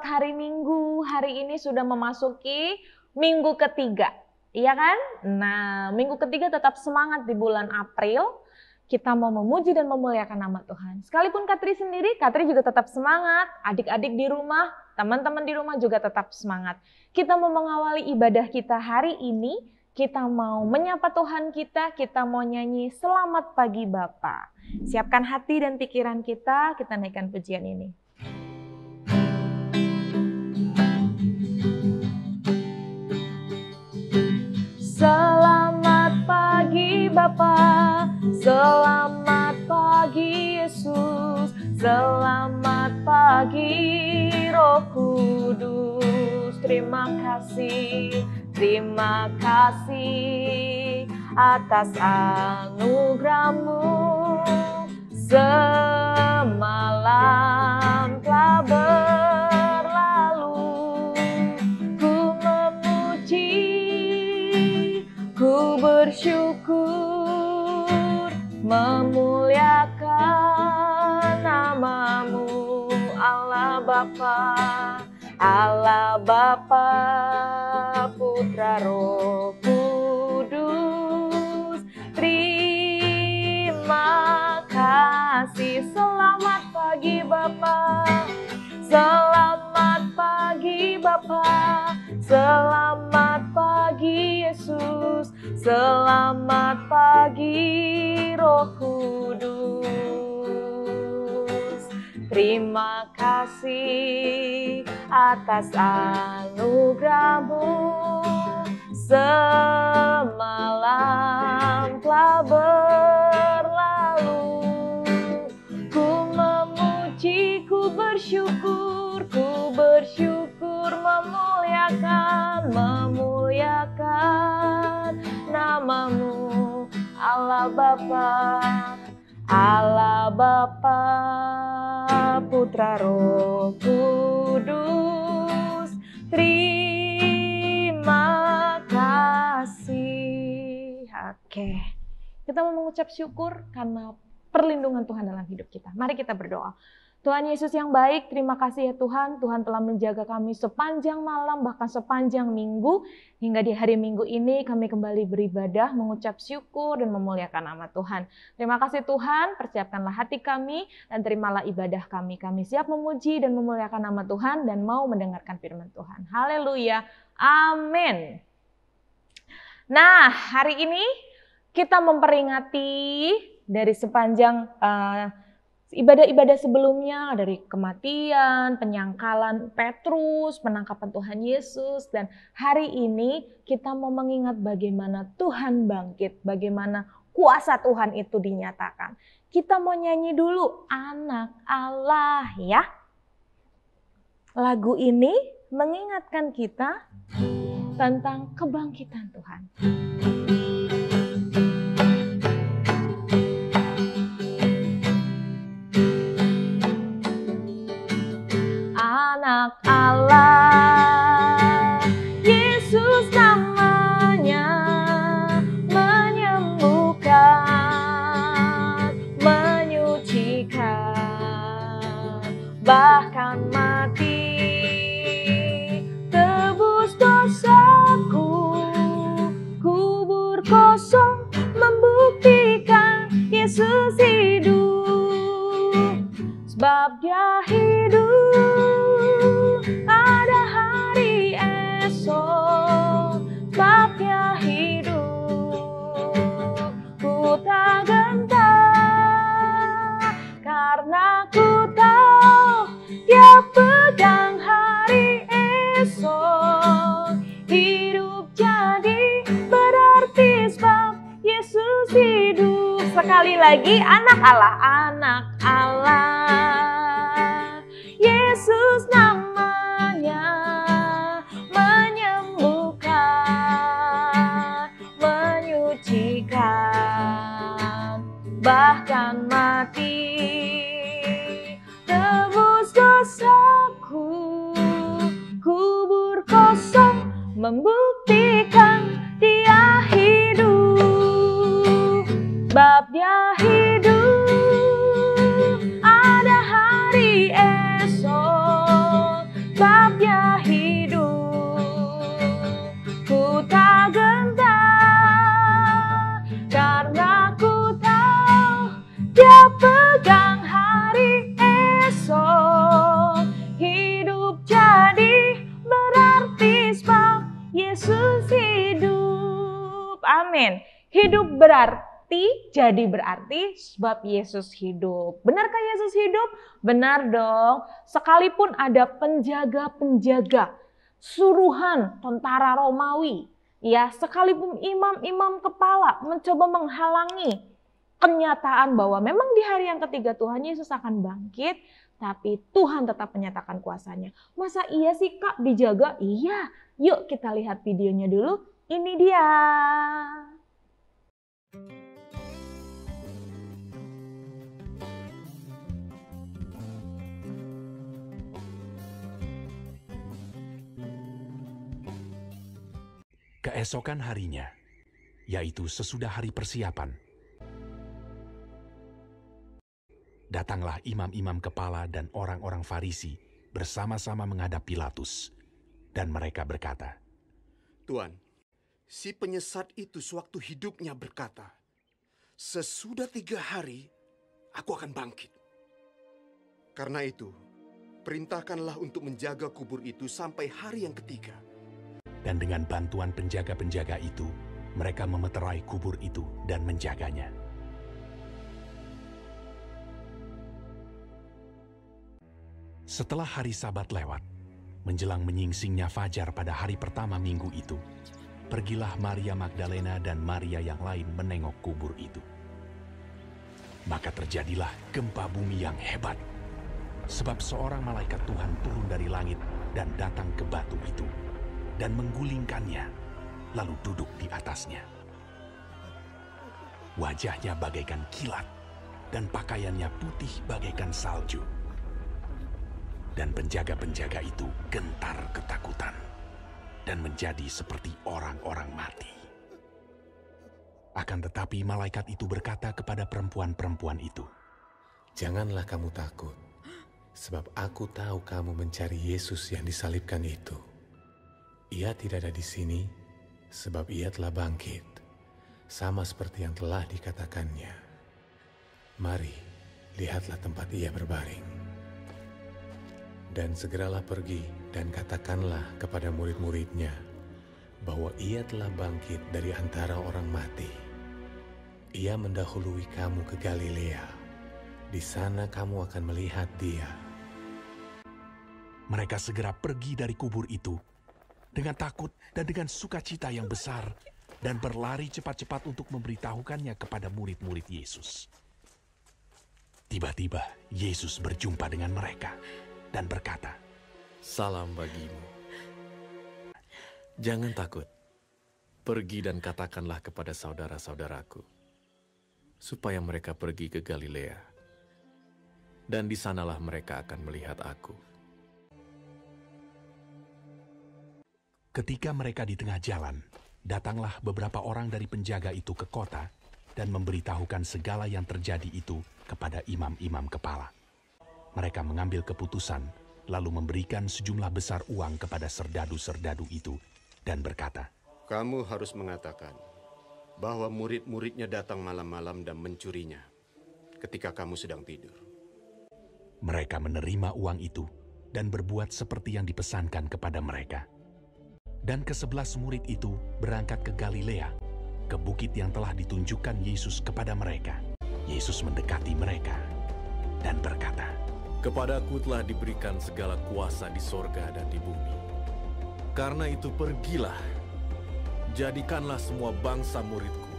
hari Minggu. Hari ini sudah memasuki minggu ketiga, iya kan? Nah, minggu ketiga tetap semangat di bulan April. Kita mau memuji dan memuliakan nama Tuhan. Sekalipun Katri sendiri, Katri juga tetap semangat. Adik-adik di rumah, teman-teman di rumah juga tetap semangat. Kita mau mengawali ibadah kita hari ini. Kita mau menyapa Tuhan kita mau nyanyi Selamat Pagi Bapa. Siapkan hati dan pikiran kita naikkan pujian ini. Selamat pagi Bapa, selamat pagi Yesus, selamat pagi Roh Kudus. Terima kasih atas anugerah-Mu. Semalam telah berlalu, ku memuji, ku bersyukur, memuliakan nama-Mu, Allah Bapa, Putra, Roh Kudus. Terima kasih. Selamat pagi Bapa, selamat pagi Bapa, selamat pagi Yesus, selamat pagi Roh Kudus. Terima kasih atas anugerah-Mu. Semalam telah berlalu, ku memuji, ku bersyukur, memuliakan nama-Mu, Allah Bapa, Putra, Roh Kudus. Terima kasih. Oke, kita mau mengucap syukur karena perlindungan Tuhan dalam hidup kita. Mari kita berdoa. Tuhan Yesus yang baik, terima kasih ya Tuhan. Tuhan telah menjaga kami sepanjang malam, bahkan sepanjang minggu. Hingga di hari Minggu ini kami kembali beribadah, mengucap syukur dan memuliakan nama Tuhan. Terima kasih Tuhan, persiapkanlah hati kami dan terimalah ibadah kami. Kami siap memuji dan memuliakan nama Tuhan dan mau mendengarkan firman Tuhan. Haleluya, amin. Nah, hari ini kita memperingati dari sepanjang ibadah-ibadah sebelumnya, dari kematian, penyangkalan Petrus, penangkapan Tuhan Yesus, dan hari ini kita mau mengingat bagaimana Tuhan bangkit, bagaimana kuasa Tuhan itu dinyatakan. Kita mau nyanyi dulu Anak Allah ya. Lagu ini mengingatkan kita tentang kebangkitan Tuhan. Anak Allah, Yesus namanya, menyembuhkan, menyucikan, bahkan mati, tebus dosaku, kubur kosong membuktikan Yesus hidup, sebab Dia hidup. Ada hari esok, sebab Dia hidup. Ku tak gentar, karena ku tahu Dia pegang hari esok. Hidup jadi berarti sebab Yesus hidup. Sekali lagi, anak Allah, anak Allah, Yesus namanya, menyembuhkan, menyucikan, bahkan mati, tebus dosaku, kubur kosong membuktikan Dia hidup, sebab Dia hidup. Ada hari esok, sebabnya hidup. Ku tak gentar karena ku tahu Dia pegang hari esok. Hidup jadi berarti sebab Yesus hidup. Amin. Hidup berarti, jadi berarti sebab Yesus hidup. Benarkah Yesus hidup? Benar dong. Sekalipun ada penjaga-penjaga, suruhan tentara Romawi, ya, sekalipun imam-imam kepala mencoba menghalangi kenyataan bahwa memang di hari yang ketiga Tuhan Yesus akan bangkit, tapi Tuhan tetap menyatakan kuasanya. Masa iya sih Kak dijaga? Iya. Yuk kita lihat videonya dulu. Ini dia. Keesokan harinya, yaitu sesudah hari persiapan, datanglah imam-imam kepala dan orang-orang Farisi bersama-sama menghadap Pilatus. Dan mereka berkata, Tuan, si penyesat itu sewaktu hidupnya berkata, sesudah 3 hari aku akan bangkit. Karena itu, perintahkanlah untuk menjaga kubur itu sampai hari yang ketiga. Dan dengan bantuan penjaga-penjaga itu, mereka memeterai kubur itu dan menjaganya. Setelah hari Sabat lewat, menjelang menyingsingnya fajar pada hari pertama minggu itu, pergilah Maria Magdalena dan Maria yang lain menengok kubur itu. Maka terjadilah gempa bumi yang hebat, sebab seorang malaikat Tuhan turun dari langit dan datang ke batu itu, dan menggulingkannya, lalu duduk di atasnya. Wajahnya bagaikan kilat, dan pakaiannya putih bagaikan salju. Dan penjaga-penjaga itu gentar ketakutan dan menjadi seperti orang-orang mati. Akan tetapi malaikat itu berkata kepada perempuan-perempuan itu, "Janganlah kamu takut, sebab aku tahu kamu mencari Yesus yang disalibkan itu. Ia tidak ada di sini, sebab ia telah bangkit, sama seperti yang telah dikatakannya. Mari, lihatlah tempat ia berbaring. Dan segeralah pergi dan katakanlah kepada murid-muridnya bahwa ia telah bangkit dari antara orang mati. Ia mendahului kamu ke Galilea. Di sana kamu akan melihat dia." mereka segera pergi dari kubur itu dengan takut dan dengan sukacita yang besar dan berlari cepat-cepat untuk memberitahukannya kepada murid-murid Yesus. Tiba-tiba Yesus berjumpa dengan mereka dan berkata, "Salam bagimu. Jangan takut. Pergi dan katakanlah kepada saudara-saudaraku, supaya mereka pergi ke Galilea. Dan di sanalah mereka akan melihat aku." Ketika mereka di tengah jalan, datanglah beberapa orang dari penjaga itu ke kota dan memberitahukan segala yang terjadi itu kepada imam-imam kepala. Mereka mengambil keputusan, lalu memberikan sejumlah besar uang kepada serdadu-serdadu itu dan berkata, Kamu harus mengatakan bahwa murid-muridnya datang malam-malam dan mencurinya ketika kamu sedang tidur. Mereka menerima uang itu dan berbuat seperti yang dipesankan kepada mereka. Dan ke-11 murid itu berangkat ke Galilea, ke bukit yang telah ditunjukkan Yesus kepada mereka. Yesus mendekati mereka dan berkata, "Kepadaku telah diberikan segala kuasa di sorga dan di bumi. Karena itu pergilah, jadikanlah semua bangsa muridku,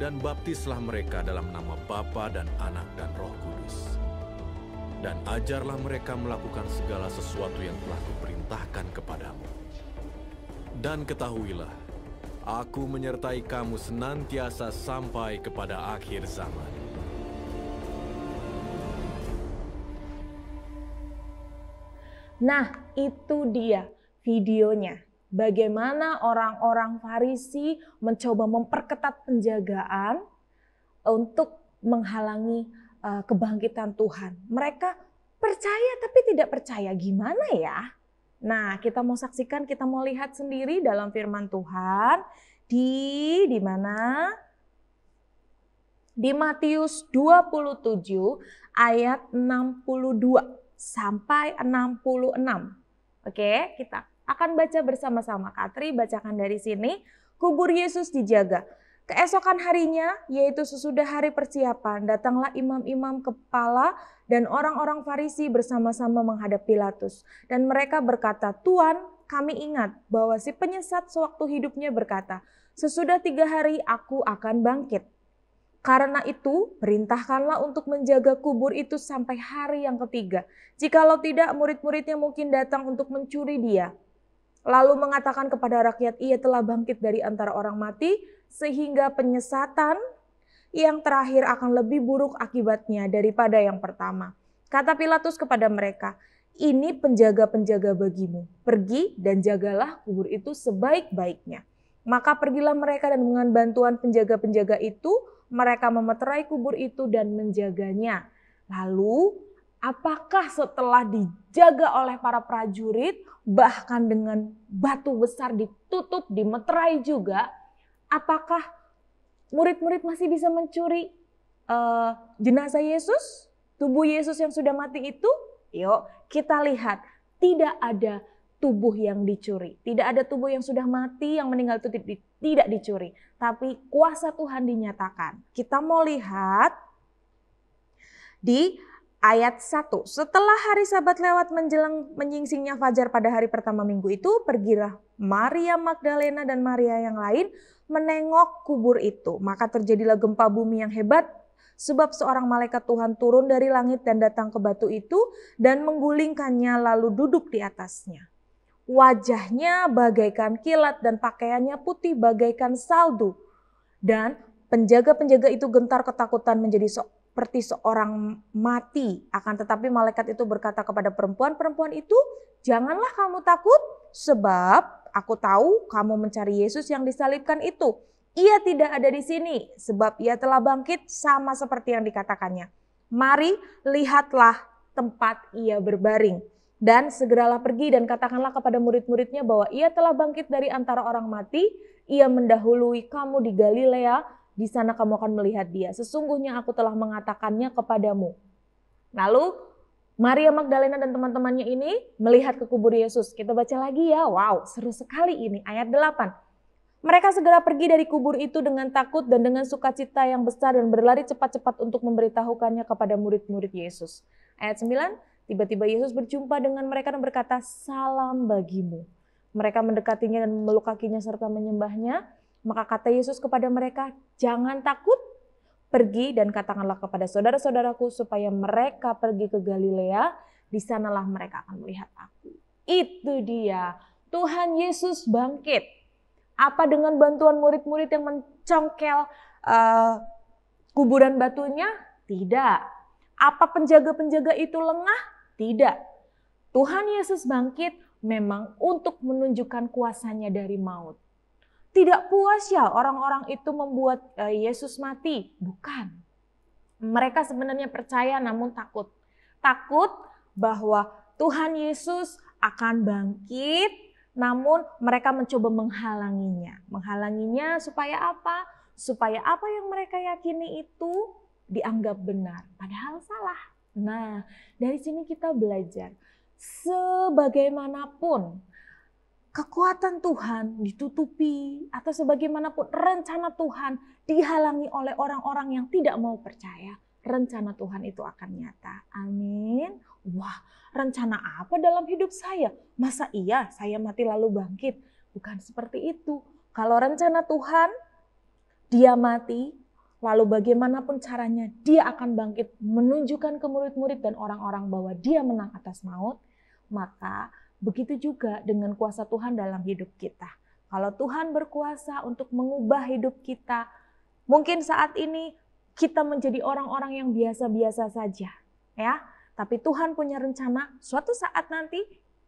dan baptislah mereka dalam nama Bapa dan Anak dan Roh Kudus. Dan ajarlah mereka melakukan segala sesuatu yang telah kuperintahkan kepadamu. Dan ketahuilah, aku menyertai kamu senantiasa sampai kepada akhir zaman." Nah, itu dia videonya. Bagaimana orang-orang Farisi mencoba memperketat penjagaan untuk menghalangi kebangkitan Tuhan. Mereka percaya tapi tidak percaya. Gimana ya? Nah, kita mau saksikan, kita mau lihat sendiri dalam firman Tuhan di mana? Di Matius 27 ayat 62 sampai 66. Oke, kita akan baca bersama-sama. Katri bacakan dari sini. Kubur Yesus dijaga. Keesokan harinya, yaitu sesudah hari persiapan, datanglah imam-imam kepala dan orang-orang Farisi bersama-sama menghadap Pilatus. Dan mereka berkata, "Tuan, kami ingat bahwa si penyesat sewaktu hidupnya berkata, 'Sesudah 3 hari aku akan bangkit.' Karena itu, perintahkanlah untuk menjaga kubur itu sampai hari yang ketiga. Jikalau tidak, murid-muridnya mungkin datang untuk mencuri dia. Lalu mengatakan kepada rakyat, ia telah bangkit dari antara orang mati, sehingga penyesatan yang terakhir akan lebih buruk akibatnya daripada yang pertama." Kata Pilatus kepada mereka, "Ini penjaga-penjaga bagimu. Pergi dan jagalah kubur itu sebaik-baiknya." Maka pergilah mereka dan dengan bantuan penjaga-penjaga itu, mereka memeterai kubur itu dan menjaganya. Lalu, apakah setelah dijaga oleh para prajurit, bahkan dengan batu besar ditutup, dimeterai juga, apakah murid-murid masih bisa mencuri jenazah Yesus? Tubuh Yesus yang sudah mati itu? Yuk, kita lihat. Tidak ada tubuh yang dicuri. Tidak ada tubuh yang sudah mati, yang meninggal itu tidak dicuri. Tapi kuasa Tuhan dinyatakan. Kita mau lihat di ayat 1. Setelah hari Sabat lewat menjelang menyingsingnya fajar pada hari pertama minggu itu, pergilah Maria Magdalena dan Maria yang lain menengok kubur itu. Maka terjadilah gempa bumi yang hebat, sebab seorang malaikat Tuhan turun dari langit dan datang ke batu itu dan menggulingkannya lalu duduk di atasnya. Wajahnya bagaikan kilat dan pakaiannya putih bagaikan salju. Dan penjaga-penjaga itu gentar ketakutan menjadi seperti seorang mati. Akan tetapi malaikat itu berkata kepada perempuan-perempuan itu, "Janganlah kamu takut, sebab aku tahu kamu mencari Yesus yang disalibkan itu. Ia tidak ada di sini, sebab ia telah bangkit sama seperti yang dikatakannya. Mari, lihatlah tempat ia berbaring. Dan segeralah pergi dan katakanlah kepada murid-muridnya bahwa ia telah bangkit dari antara orang mati. Ia mendahului kamu di Galilea, di sana kamu akan melihat dia. Sesungguhnya aku telah mengatakannya kepadamu." Lalu Maria Magdalena dan teman-temannya ini melihat ke kubur Yesus. Kita baca lagi ya, wow seru sekali ini, ayat 8. Mereka segera pergi dari kubur itu dengan takut dan dengan sukacita yang besar dan berlari cepat-cepat untuk memberitahukannya kepada murid-murid Yesus. Ayat 9. Tiba-tiba Yesus berjumpa dengan mereka dan berkata, "Salam bagimu." Mereka mendekatinya dan memeluk kakinya serta menyembahnya. Maka kata Yesus kepada mereka, "Jangan takut, pergi dan katakanlah kepada saudara-saudaraku supaya mereka pergi ke Galilea. Di sanalah mereka akan melihat aku." Itu dia, Tuhan Yesus bangkit. Apa dengan bantuan murid-murid yang mencongkel kuburan batunya? Tidak. Apa penjaga-penjaga itu lengah? Tidak. Tuhan Yesus bangkit memang untuk menunjukkan kuasanya dari maut. Tidak puas ya orang-orang itu membuat Yesus mati. Bukan. Mereka sebenarnya percaya namun takut. Takut bahwa Tuhan Yesus akan bangkit, namun mereka mencoba menghalanginya. Menghalanginya supaya apa? Supaya apa yang mereka yakini itu dianggap benar. Padahal salah. Nah, dari sini kita belajar. Sebagaimanapun kekuatan Tuhan ditutupi atau sebagaimanapun rencana Tuhan dihalangi oleh orang-orang yang tidak mau percaya, rencana Tuhan itu akan nyata. Amin. Wah, rencana apa dalam hidup saya? Masa iya saya mati lalu bangkit? Bukan seperti itu. Kalau rencana Tuhan, dia mati, lalu bagaimanapun caranya dia akan bangkit menunjukkan ke murid-murid dan orang-orang bahwa dia menang atas maut, maka begitu juga dengan kuasa Tuhan dalam hidup kita. Kalau Tuhan berkuasa untuk mengubah hidup kita, mungkin saat ini kita menjadi orang-orang yang biasa-biasa saja, ya. Tapi Tuhan punya rencana suatu saat nanti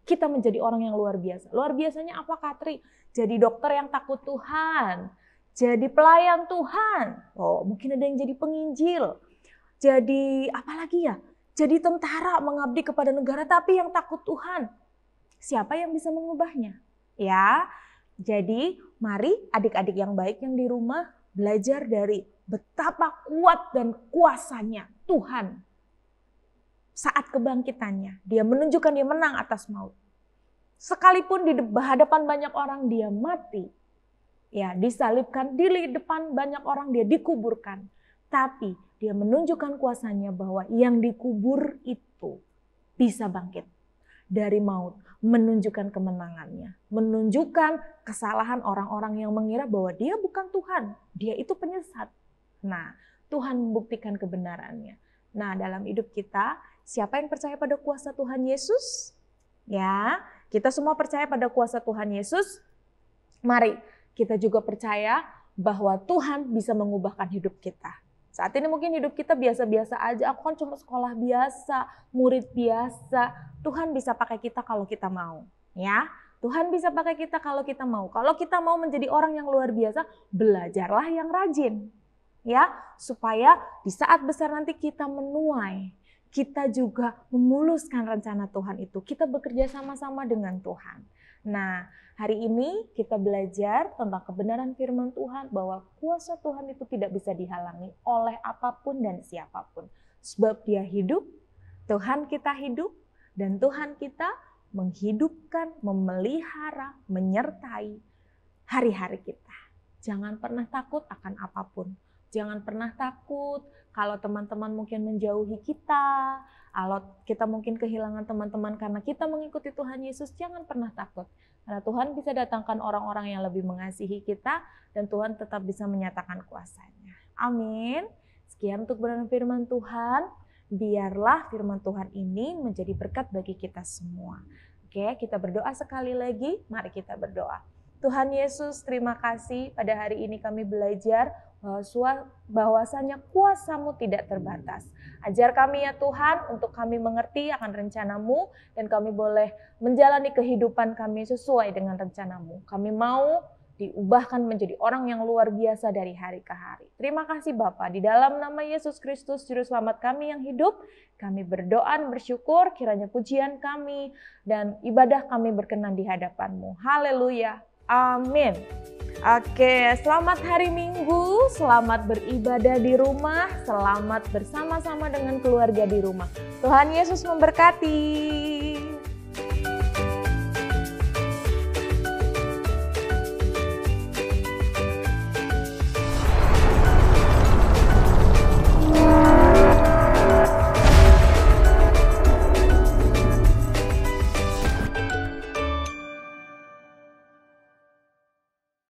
kita menjadi orang yang luar biasa. Luar biasanya apa, Katri? Jadi dokter yang takut Tuhan, jadi pelayan Tuhan. Oh, mungkin ada yang jadi penginjil. Jadi apa lagi ya? Jadi tentara mengabdi kepada negara tapi yang takut Tuhan. siapa yang bisa mengubahnya? Ya, jadi mari adik-adik yang baik yang di rumah belajar dari betapa kuat dan kuasanya Tuhan. Saat kebangkitannya, dia menunjukkan dia menang atas maut. Sekalipun di hadapan banyak orang dia mati, ya disalibkan di depan banyak orang, dia dikuburkan. Tapi dia menunjukkan kuasanya bahwa yang dikubur itu bisa bangkit dari maut, menunjukkan kemenangannya, menunjukkan kesalahan orang-orang yang mengira bahwa dia bukan Tuhan, dia itu penyesat. Nah, Tuhan membuktikan kebenarannya. Nah, dalam hidup kita, siapa yang percaya pada kuasa Tuhan Yesus? Ya, kita semua percaya pada kuasa Tuhan Yesus. Mari kita juga percaya bahwa Tuhan bisa mengubahkan hidup kita. Saat ini mungkin hidup kita biasa-biasa aja. Aku kan cuma sekolah biasa, murid biasa. Tuhan bisa pakai kita kalau kita mau. Ya, Tuhan bisa pakai kita kalau kita mau. Kalau kita mau menjadi orang yang luar biasa, belajarlah yang rajin. Ya, supaya di saat besar nanti kita menuai. Kita juga memuluskan rencana Tuhan itu. Kita bekerja sama-sama dengan Tuhan. Nah, hari ini kita belajar tentang kebenaran firman Tuhan bahwa kuasa Tuhan itu tidak bisa dihalangi oleh apapun dan siapapun. Sebab dia hidup, Tuhan kita hidup, dan Tuhan kita menghidupkan, memelihara, menyertai hari-hari kita. Jangan pernah takut akan apapun. Jangan pernah takut kalau teman-teman mungkin menjauhi kita, kalau kita mungkin kehilangan teman-teman karena kita mengikuti Tuhan Yesus, jangan pernah takut. Karena Tuhan bisa datangkan orang-orang yang lebih mengasihi kita dan Tuhan tetap bisa menyatakan kuasanya. Amin. Sekian untuk kebenaran firman Tuhan. Biarlah firman Tuhan ini menjadi berkat bagi kita semua. Oke, kita berdoa sekali lagi. Mari kita berdoa. Tuhan Yesus, terima kasih pada hari ini kami belajar bahwasanya kuasa-Mu tidak terbatas. Ajar kami ya Tuhan untuk kami mengerti akan rencana-Mu dan kami boleh menjalani kehidupan kami sesuai dengan rencana-Mu. Kami mau diubahkan menjadi orang yang luar biasa dari hari ke hari. Terima kasih Bapa, di dalam nama Yesus Kristus Juru Selamat kami yang hidup, kami berdoa dan bersyukur kiranya pujian kami dan ibadah kami berkenan di hadapan-Mu. Haleluya. Amin. Oke, selamat hari Minggu, selamat beribadah di rumah, selamat bersama-sama dengan keluarga di rumah. Tuhan Yesus memberkati.